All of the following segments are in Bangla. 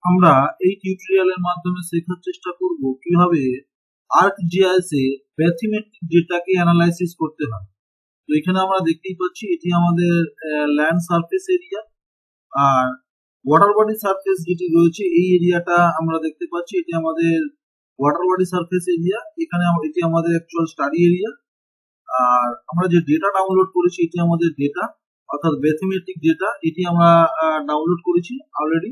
আমরা এই টিউটোরিয়ালের মাধ্যমে শেখার চেষ্টা করব কিভাবে ArcGIS এ ব্যাথমেটিক ডেটাকে অ্যানালাইসিস করতে হয়। তো এখানে আমরা দেখতেই পাচ্ছি এটি আমাদের ল্যান্ড সারফেস এরিয়া, আর ওয়াটার বডি সারফেস যেটি রয়েছে এই এরিয়াটা আমরা দেখতে পাচ্ছি এটি আমাদের ওয়াটার বডি সারফেস এরিয়া। এখানে এটি আমাদের অ্যাকচুয়াল স্টাডি এরিয়া, আর আমরা যে ডেটা ডাউনলোড করেছি এটি আমাদের ডেটা, অর্থাৎ ব্যাথমেটিক ডেটা। এটি আমরা ডাউনলোড করেছি অলরেডি।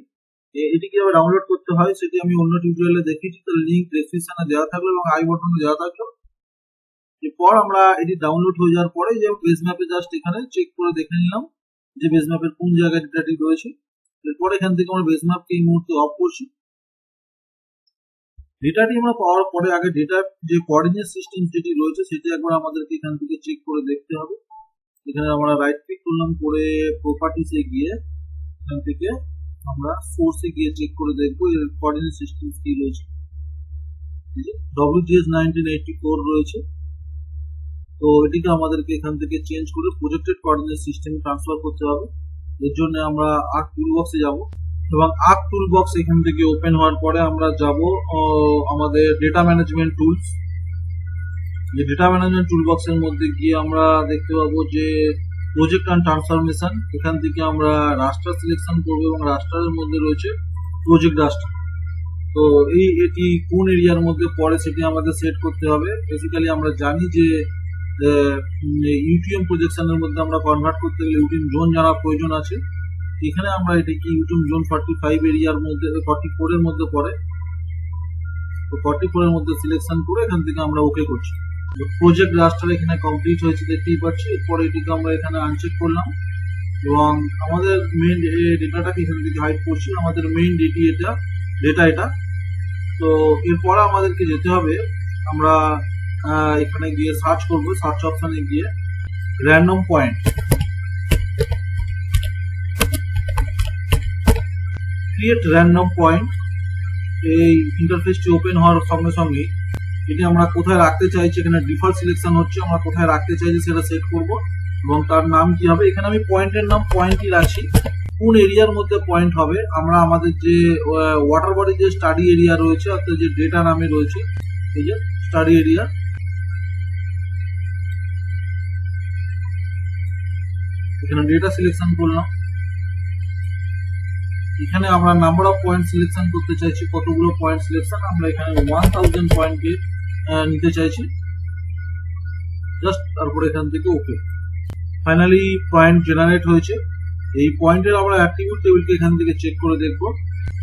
এটি কিভাবে ডাউনলোড করতে হয় সেটি আমি অন্য টিউটোরিয়ালে দেখিয়েছি, তার লিংক ডেসক্রিপশনে দেওয়া থাকলো এবং আই বাটনে দেওয়া থাকলো। এরপর আমরা এটি ডাউনলোড হয়ে যাওয়ার পরে যে বেস ম্যাপে জাস্ট এখানে চেক করে দেখে নিলাম যে বেস ম্যাপের কোন জায়গায় ডেটাটি রয়েছে। এরপর এখান থেকে আমরা বেস ম্যাপকে এই মুহূর্তে অফ করছি। ডেটাটি আমরা পাওয়ার পরে আগে ডেটার যে কোঅর্ডিনেট সিস্টেম যেটি রয়েছে সেটি একবার আমাদেরকে এখান থেকে চেক করে দেখতে হবে। এখানে আমরা রাইট ক্লিক করলাম, করে প্রপার্টিসে গিয়ে এখান থেকে আমরা সোর্সে গিয়ে চেক করে দেখবো এর কোঅর্ডিনেট সিস্টেম কি রয়েছে। WGS 1984 রয়েছে, তো এটিকে আমাদেরকে এখান থেকে চেঞ্জ করে প্রজেক্টেড কোঅর্ডিনেট সিস্টেম ট্রান্সফার করতে হবে। এর জন্য আমরা আর্ক টুলবক্সে যাব এবং আর্ক টুলবক্স এখান থেকে ওপেন হওয়ার পরে আমরা যাব আমাদের ডেটা ম্যানেজমেন্ট টুলস। যে ডেটা ম্যানেজমেন্ট টুলবক্সের মধ্যে গিয়ে আমরা দেখতে পাবো যে প্রজেক্ট অ্যান্ড ট্রান্সফরমেশন। এখান থেকে আমরা রাস্টার সিলেকশন করবো এবং রাস্টারের মধ্যে রয়েছে প্রজেক্ট রাস্টার। তো এটি কোন এরিয়ার মধ্যে পড়ে সেটি আমাদের সেট করতে হবে। বেসিক্যালি আমরা জানি যে ইউটিএম প্রজেকশনের মধ্যে আমরা কনভার্ট করতে গেলে ইউটিএম জোন জানা প্রয়োজন আছে। এখানে আমরা এটাকে ইউটিএম জোন 45 এরিয়ার মধ্যে 44 এর মধ্যে পড়ে, তো 44 এর মধ্যে সিলেকশন করে এখান থেকে আমরা ওকে করছি। প্রজেক্ট রাস্টার এখানে কমপ্লিট হয়েছে দেখতেই পাচ্ছি। এরপরে এটিকে আমরা এখানে আনচেক করলাম এবং আমাদের মেইন ডেটাটাকে এখান থেকে হাইড করছি। আমাদের মেইন ডেটা এটা। তো এরপরে আমাদেরকে যেতে হবে, আমরা এখানে গিয়ে সার্চ করব, সার্চ অপশনে গিয়ে random point, create random point. এই ইন্টারফেসটি ওপেন হওয়ার সঙ্গে সঙ্গে এটি আমরা কোথায় রাখতে চাইছি, এখানে ডিফল্ট সিলেকশন হচ্ছে, আমরা কোথায় রাখতে চাইছি সেটা সেট করব এবং তার নাম কি হবে। এখানে আমি পয়েন্টের নাম পয়েন্টই রাখছি। কোন এরিয়ার মধ্যে পয়েন্ট হবে, আমরা আমাদের যে ওয়াটার বডি যে স্টাডি এরিয়া রয়েছে অর্থাৎ যে ডেটা নামে রয়েছে এই যে স্টাডি এরিয়া, এখানে ডেটা সিলেকশন করলাম। এখানে আমরা নাম্বার অফ পয়েন্ট সিলেকশন করতে চাইছি, কতগুলো পয়েন্ট সিলেকশন, আমরা এখানে 1000 পয়েন্টকে নিতে চাইছি জাস্ট। তারপরে এখান থেকে ওকে। ফাইনালি পয়েন্ট জেনারেট হয়েছে। এই পয়েন্টের আমরা অ্যাট্রিবিউট টেবিলকে এখান থেকে চেক করে দেখব,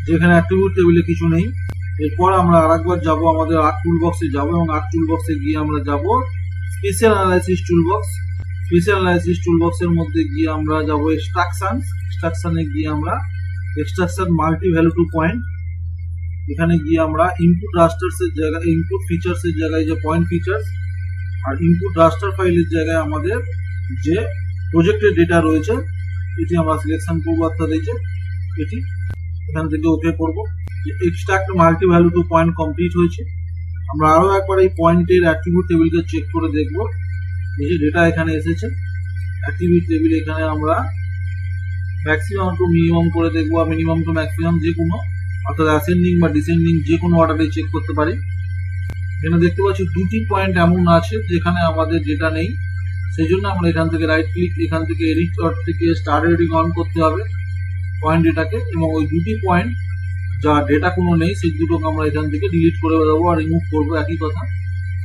যেখানে অ্যাট্রিবিউট টেবিলে কিছু নেই। এরপর আমরা আরেকবার যাব আমাদের আর্ক টুলবক্সে যাব এবং আর্ক টুলবক্সে গিয়ে আমরা যাব special analysis toolbox. Special analysis টুলবক্সের মধ্যে গিয়ে আমরা যাব এক্সট্রাকশনে গিয়ে আমরা extraction multi value to point. এখানে গিয়ে আমরা ইনপুট রাস্টার্স এর জায়গায় ইনপুট ফিচার্স এর জায়গায় যে পয়েন্ট ফিচার্স আর ইনপুট রাস্টার ফাইলের জায়গায় আমাদের যে প্রজেক্টের ডেটা রয়েছে এটি আমরা সিলেকশন করবো, অর্থাৎ এই যে এটি এখান থেকে ওকে করবো। Extract multi value to point complete হয়েছে। আমরা আরো একবার এই পয়েন্টের অ্যাট্রিবিউট টেবিলকে চেক করে দেখবো। এই যে ডেটা এখানে এসেছে, অ্যাট্রিবিউট টেবিল এখানে আমরা ম্যাক্সিমাম টু মিনিমাম করে দেখবো, আর মিনিমাম টু ম্যাক্সিমাম যে কোনো, অর্থাৎ অ্যাসেন্ডিং বা ডিসেন্ডিং যে কোনো অর্ডারে চেক করতে পারি। এখানে দেখতে পাচ্ছি দুটি পয়েন্ট এমন আছে যেখানে আমাদের ডেটা নেই, সেই জন্য আমরা এখান থেকে রাইট ক্লিক, এখান থেকে এডিট থেকে স্টার এডিটিং অন করতে হবে পয়েন্ট ডেটাকে, এবং ওই দুটি পয়েন্ট যা ডেটা কোনো নেই সেই দুটোকে আমরা এখান থেকে ডিলিট করে দেবো আর রিমুভ করবো। একই কথা,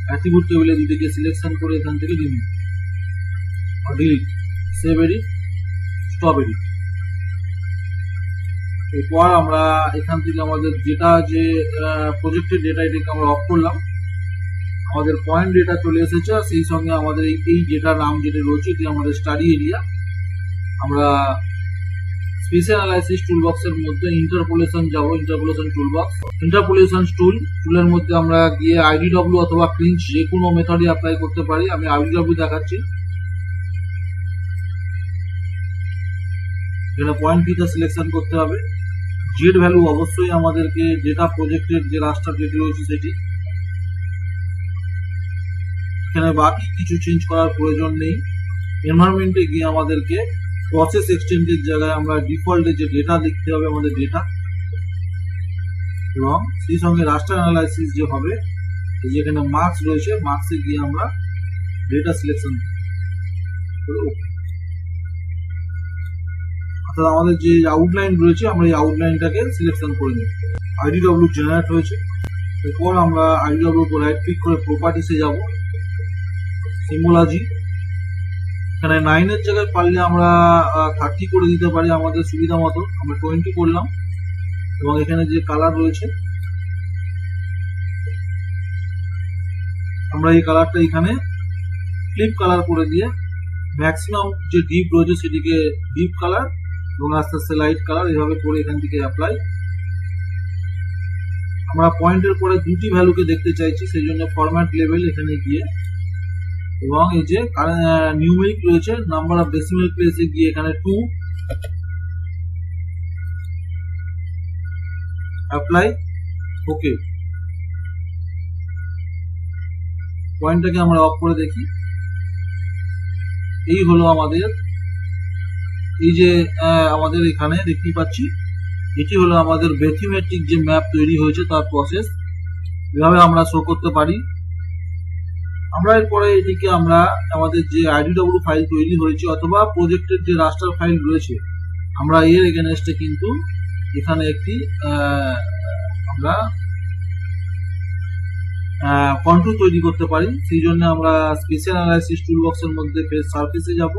অ্যাট্রিবিউট টেবিলে দুটিকে সিলেকশন করে এখান থেকে রিমুভ আর delete, save edit, stop edit. এরপর আমরা এখান থেকে আমাদের ডেটা যে প্রজেক্টের ডেটা এটাকে আমরা অফ করলাম, আমাদের পয়েন্ট ডেটা চলে এসেছে। আর সেই সঙ্গে আমাদের এই ডেটার নাম যেটা রয়েছে এটি আমাদের স্টাডি এরিয়া। আমরা স্পেশাল অ্যানালাইসিস টুলবক্সের মধ্যে ইন্টারপোলেশন যাব, ইন্টারপোলেশন টুলবক্স, ইন্টারপোলেশন টুলের মধ্যে আমরা গিয়ে IDW অথবা প্রিন্ট যে কোনো মেথডে অ্যাপ্লাই করতে পারি। আমি IDW দেখাচ্ছি। এখানে পয়েন্ট ফিচার সিলেকশন করতে হবে। জেড ভ্যালু অবশ্যই আমাদেরকে ডেটা প্রজেক্টের যে রাস্টার যেটি রয়েছে সেটি। এখানে বাকি কিছু চেঞ্জ করার প্রয়োজন নেই। এনভায়রনমেন্টে গিয়ে আমাদেরকে প্রসেস এক্সটেন্ডের জায়গায় আমরা ডিফল্টে যে ডেটা লিখতে হবে আমাদের ডেটা, এবং সেই সঙ্গে রাস্টার অ্যানালাইসিস যে হবে, যেখানে মার্কস রয়েছে, মার্কসে গিয়ে আমরা ডেটা সিলেকশন করব। অর্থাৎ আমাদের যে আউটলাইন রয়েছে আমরা এই আউটলাইনটাকে সিলেকশন করে নিই। আইডিডব্লিউ জেনারেট হয়েছে। এরপর আমরা আইডিডব্লিউ উপর রাইট ক্লিক করে প্রপার্টিসে যাব, সিম্বলজি। এখানে 9 এর জায়গায় পারলে আমরা 30 করে দিতে পারি আমাদের সুবিধা মতো। আমরা 20 করলাম এবং এখানে যে কালার রয়েছে আমরা এই কালারটা এখানে ক্লিপ কালার করে দিয়ে ম্যাক্সিমাম যে ডিপ রয়েছে সেটিকে ডিপ কালার এবং আস্তে আস্তে লাইট কালার এইভাবে করে এখান থেকে অ্যাপ্লাই। আমরা পয়েন্টের পরে দুটি ভ্যালুকে দেখতে চাইছি, সেই জন্য ফরম্যাট লেভেল এখানে গিয়ে এবং এই যে নিউমেরিক রয়েছে নাম্বার অফ ডেসিমাল প্লেসে গিয়ে এখানে 2 অ্যাপ্লাই। ওকে, পয়েন্টটাকে আমরা অফ করে দেখি। এই হলো আমাদের এই যে আমাদের এখানে দেখতে পাচ্ছি, এটি হলো আমাদের ব্যাথমেটিক যে ম্যাপ তৈরি হয়েছে তার প্রসেস। এভাবে আমরা শো করতে পারি। আমরা এরপরে এটিকে আমরা আমাদের যে আইডিডব্লিউ ফাইল তৈরি হয়েছে অথবা প্রজেক্টের যে রাস্টার ফাইল রয়েছে আমরা এর এগেনস্টে কিন্তু এখানে একটি আমরা কন্ট্রোল তৈরি করতে পারি। সেই জন্য আমরা স্পেশাল অ্যানালাইসিস টুলবক্সের মধ্যে সারফেসে যাব।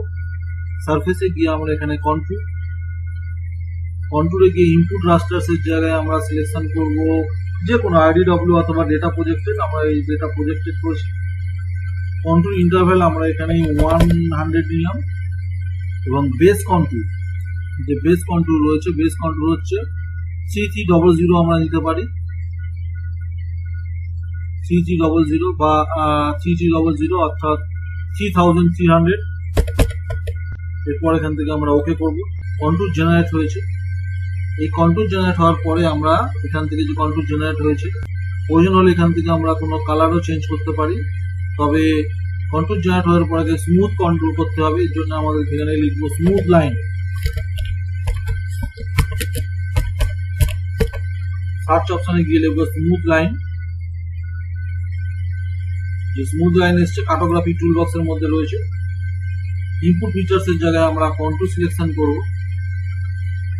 সারফেসে গিয়ে আমরা এখানে কন্ট্রোলে গিয়ে ইনপুট রাস্টার্সের জায়গায় আমরা সিলেকশন করব যে কোনো আইডিডব্লিউ অথবা ডেটা প্রজেক্টেড। আমরা এই ডেটা প্রজেক্টেড করেছি। কন্ট্রোল ইন্টারভ্যাল আমরা এখানে 100 নিলাম এবং বেস কন্ট্রোল যে বেস কন্ট্রোল রয়েছে, বেস কন্ট্রোল হচ্ছে 3300 আমরা নিতে পারি, 3300 বা 3300 অর্থাৎ 3300। এরপর এখান থেকে আমরা ওকে করব। কন্ট্রোল জেনারেট হয়েছে। এই কন্ট্রোল জেনারেট হওয়ার পরে আমরা এখান থেকে যে কন্ট্রোল জেনারেট হয়েছে প্রয়োজন হলে এখান থেকে আমরা কোনো কালারও চেঞ্জ করতে পারি। তবে কন্ট্রোল জেনারেট হওয়ার পরে স্মুথ কন্ট্রোল করতে হবে, এর জন্য আমাদের এখানে লিখবো স্মুথ লাইন। সার্চ অপশনে গিয়ে লিখবো স্মুথ লাইন। যে স্মুথ লাইন এসছে কার্টোগ্রাফি টুল বক্সের মধ্যে রয়েছে। ইনপুট ফিচার্স এর জায়গায় আমরা কন্ট্রোল সিলেকশন করব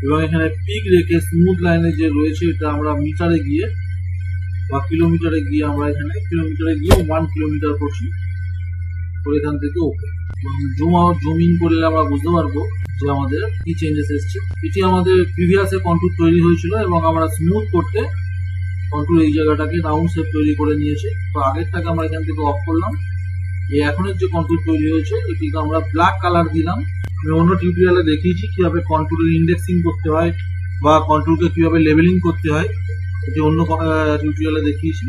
এবং এখানে পিক রেখে স্মুথ লাইনে যে রয়েছে এটা আমরা মিটারে গিয়ে বা কিলোমিটারে গিয়ে আমরা এখানে কিলোমিটারে গিয়ে 1 কিলোমিটার করছি। এখান থেকে ওকে জুম আউট জুম ইন করলে আমরা বুঝতে পারবো যে আমাদের কি চেঞ্জেস এসছে। এটি আমাদের প্রিভিয়াসে কন্ট্রোল তৈরি হয়েছিল এবং আমরা স্মুথ করতে কন্ট্রোল এই জায়গাটাকে রাউন্ড শেপ তৈরি করে নিয়েছে। তো আগেরটাকে আমরা এখান থেকে অফ করলাম। এই এখনের যে কন্ট্রোল তৈরি হয়েছে এটিকে আমরা ব্ল্যাক কালার দিলাম। আমি অন্য টিউটোরিয়ালে দেখিয়েছি কিভাবে কন্ট্রোলের ইন্ডেক্সিং করতে হয় বা কন্ট্রোলকে কিভাবে লেবেলিং করতে হয়, এটি অন্য টিউটোরিয়ালে দেখিয়েছি।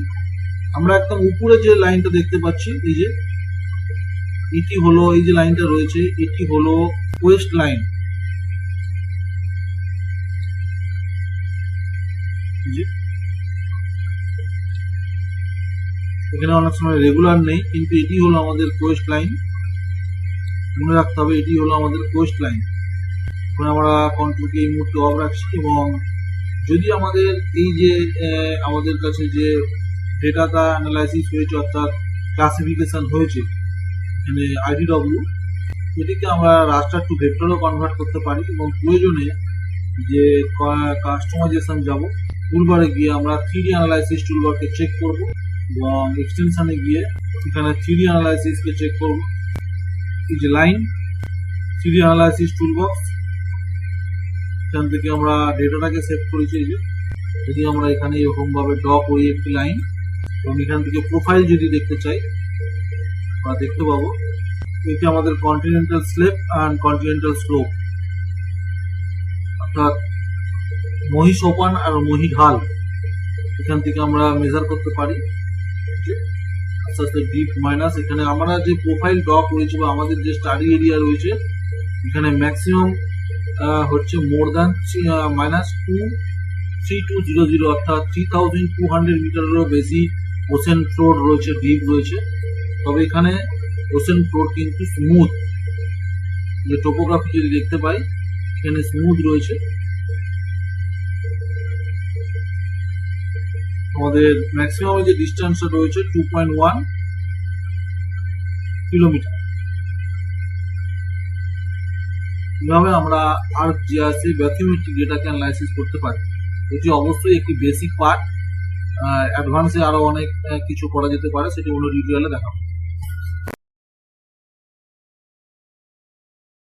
আমরা একদম উপরে যে লাইনটা দেখতে পাচ্ছি এই যে এটি হলো এই যে লাইনটা রয়েছে এটি হলো ওয়েস্ট লাইন। এখানে অনেক সময় রেগুলার নেই কিন্তু এটি হলো আমাদের কোয়েস্ট লাইন। মনে রাখতে হবে এটি হলো আমাদের কোয়েস্ট লাইন। এখন আমরা কন্ট্রোলকে এই মুহূর্তে অফ রাখছি এবং যদি আমাদের এই যে আমাদের কাছে যে ডেটাটা অ্যানালাইসিস হয়েছে অর্থাৎ ক্লাসিফিকেশন হয়েছে এখানে আইডিডব্লিউ, এটিকে আমরা রাস্টার টু ভেক্টরও কনভার্ট করতে পারি এবং প্রয়োজনে যে কাস্টমাইজেশন যাব টুলবারে গিয়ে আমরা 3D অ্যানালাইসিস টুলবারকে চেক করব এবং এক্সটেনশনে গিয়ে এখানে 3D অ্যানালাইসিসকে চেক করব। এই যে লাইন 3D অ্যানালাইসিস টুলবক্স, এখান থেকে আমরা ডেটাটাকে সেভ করেছি। এই যে যদি আমরা এখানে এরকম ভাবে ড্র করি একটি লাইন এবং এখান থেকে প্রোফাইল যদি দেখতে চাই আমরা দেখতে পাবো এটি আমাদের কন্টিনেন্টাল স্লেপ অ্যান্ড কন্টিনেন্টাল স্লোপ অর্থাৎ মহি সোপান আর মহি ঢাল এখান থেকে আমরা মেজার করতে পারি। আস্তে আস্তে ডিপ মাইনাস এখানে আমরা যে প্রোফাইল ড্র করেছি বা আমাদের যে স্টাডি এরিয়া রয়েছে এখানে ম্যাক্সিমাম হচ্ছে মোর দ্যান -3200 অর্থাৎ 3200 মিটারেরও বেশি ওশেন ফ্লোর রয়েছে, ডিপ রয়েছে। তবে এখানে ওশেন ফ্লোর কিন্তু স্মুথ, যে টোপোগ্রাফি যদি দেখতে পাই এখানে স্মুথ রয়েছে। আমাদের ম্যাক্সিমাম যে ডিস্টেন্সটা রয়েছে 2.1 কিলোমিটার। কিভাবে আমরা আর্ক জিআরসি ব্যাথিওমেট্রিক ডেটাকে অ্যানালাইসিস করতে পারি, এটি অবশ্যই একটি বেসিক পার্ট। অ্যাডভান্সে আরো অনেক কিছু করা যেতে পারে, সেটি অন্য টিউটোরিয়ালে দেখাবো।